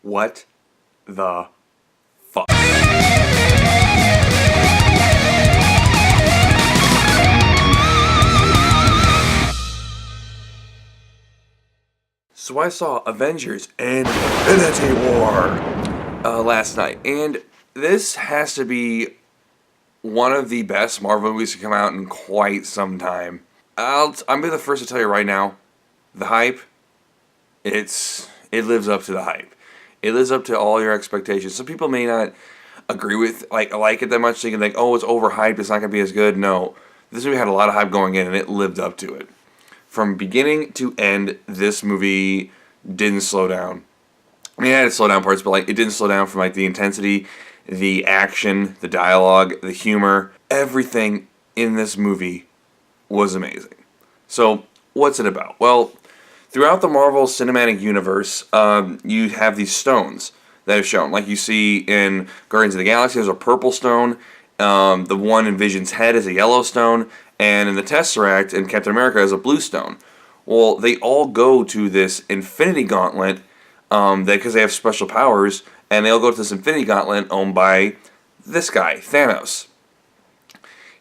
What the fuck? So I saw Avengers Infinity War last night, and this has to be one of the best Marvel movies to come out in quite some time. I'm be the first to tell you right now, the hype, it lives up to the hype. It lives up to all your expectations. Some people may not agree with like it that much, thinking like, oh, it's overhyped, it's not gonna be as good. No, this movie had a lot of hype going in, and it lived up to it. From beginning to end, this movie didn't slow down. I mean, it had slow down parts, but like it didn't slow down from like the intensity, the action, the dialogue, the humor. Everything in this movie was amazing. So, what's it about? Well, throughout the Marvel Cinematic Universe, you have these stones that are shown. Like you see in Guardians of the Galaxy, there's a purple stone. The one in Vision's head is a yellow stone. And in the Tesseract in Captain America is a blue stone. Well, they all go to this Infinity Gauntlet because they have special powers. And they all go to this Infinity Gauntlet owned by this guy, Thanos.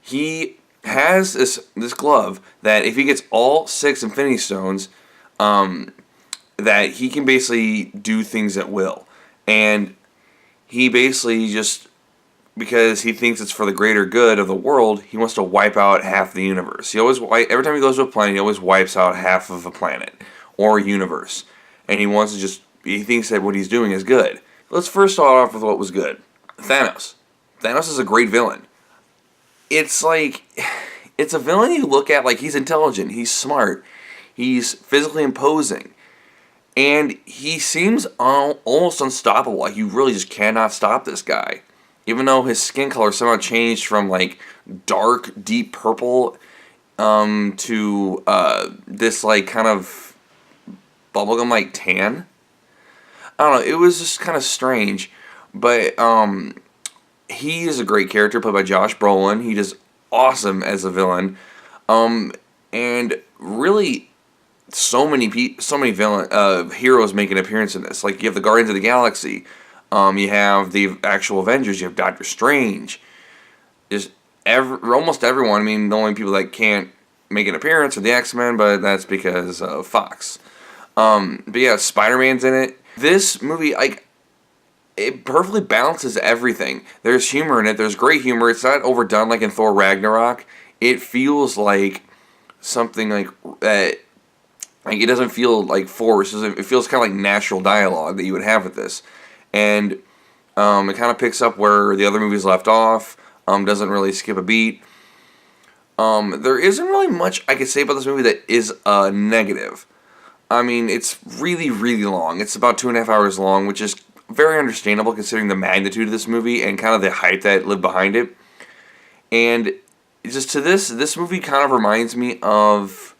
He has this glove that if he gets all 6 Infinity Stones, that he can basically do things at will. And he basically just, because he thinks it's for the greater good of the world, he wants to wipe out half the universe. Every time he goes to a planet, he always wipes out half of a planet or a universe. And he thinks that what he's doing is good. Let's first start off with what was good. Thanos. Thanos is a great villain. It's a villain you look at like he's intelligent, he's smart, he's physically imposing, and he seems almost unstoppable. Like you really just cannot stop this guy. Even though his skin color somehow changed from like dark, deep purple to this like kind of bubblegum like tan. I don't know. It was just kind of strange, but he is a great character played by Josh Brolin. He does awesome as a villain, and really so many heroes make an appearance in this. Like you have the Guardians of the Galaxy. You have the actual Avengers. You have Doctor Strange. Just almost everyone. I mean, the only people that can't make an appearance are the X-Men, but that's because of Fox. But yeah, Spider-Man's in it. This movie, it perfectly balances everything. There's humor in it. There's great humor. It's not overdone like in Thor Ragnarok. It feels like something like that. Like it doesn't feel like forced. It feels kind of like natural dialogue that you would have with this. And it kind of picks up where the other movies left off. Doesn't really skip a beat. There isn't really much I could say about this movie that is negative. I mean, it's really, really long. It's about 2.5 hours long, which is very understandable considering the magnitude of this movie and kind of the hype that lived behind it. And just to this movie kind of reminds me of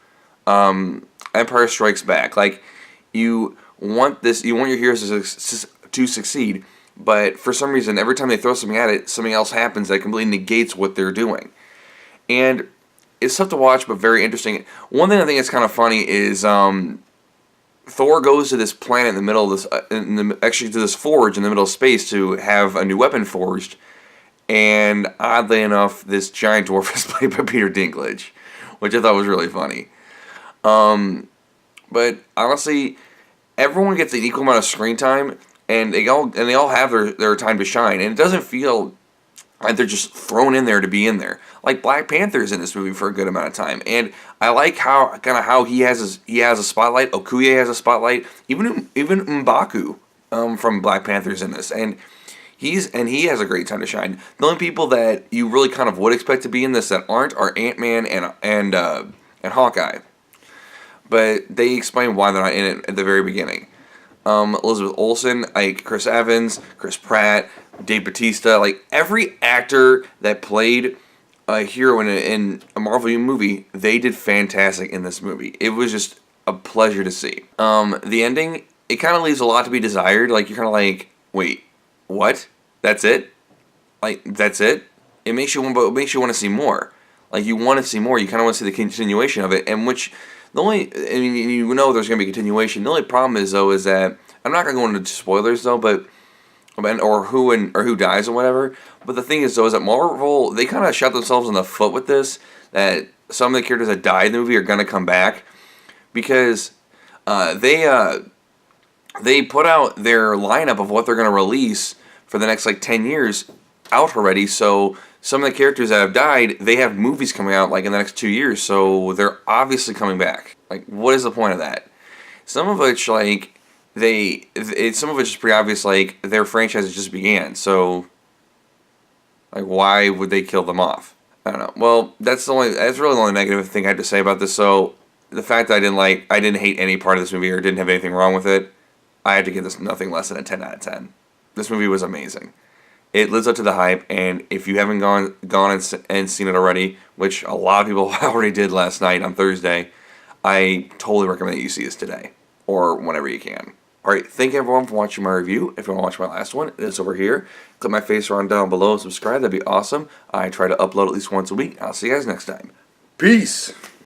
Empire Strikes Back. Like, you want your heroes to succeed, but for some reason, every time they throw something at it, something else happens that completely negates what they're doing. And it's tough to watch, but very interesting. One thing I think is kind of funny is Thor goes to this planet in the middle of this, actually to this forge in the middle of space to have a new weapon forged. And oddly enough, this giant dwarf is played by Peter Dinklage, which I thought was really funny. But honestly, everyone gets an equal amount of screen time, and they all have their time to shine. And it doesn't feel like they're just thrown in there to be in there. Like Black Panther is in this movie for a good amount of time, and I like how he has a spotlight. Okoye has a spotlight. Even M'Baku from Black Panther's in this, and he has a great time to shine. The only people that you really kind of would expect to be in this that aren't are Ant-Man and Hawkeye, but they explain why they're not in it at the very beginning. Elizabeth Olsen, Chris Evans, Chris Pratt, Dave Bautista, like every actor that played a hero in a Marvel movie, they did fantastic in this movie. It was just a pleasure to see. The ending, it kind of leaves a lot to be desired. Like you're kind of like, wait, what? That's it? Like that's it? It makes you want to see more. Like you want to see more. You kind of want to see the continuation of it, and which. You know there's going to be continuation. The only problem is, though, is that I'm not gonna go into spoilers though, but or who dies or whatever. But the thing is though, is that Marvel, they kind of shot themselves in the foot with this. That some of the characters that died in the movie are gonna come back because they put out their lineup of what they're gonna release for the next like 10 years out already. So some of the characters that have died, they have movies coming out like in the next 2 years. So they're obviously coming back. Like, what is the point of that? Some of which like some of it's just pretty obvious. Like their franchise just began. So like, why would they kill them off? I don't know. Well, that's really the only negative thing I had to say about this. So the fact that I didn't hate any part of this movie or didn't have anything wrong with it, I had to give this nothing less than a 10 out of 10. This movie was amazing. It lives up to the hype, and if you haven't gone and seen it already, which a lot of people already did last night on Thursday, I totally recommend that you see this today or whenever you can. Alright, thank you everyone for watching my review. If you want to watch my last one, it is over here. Click my face around down below and subscribe. That'd be awesome. I try to upload at least once a week. I'll see you guys next time. Peace!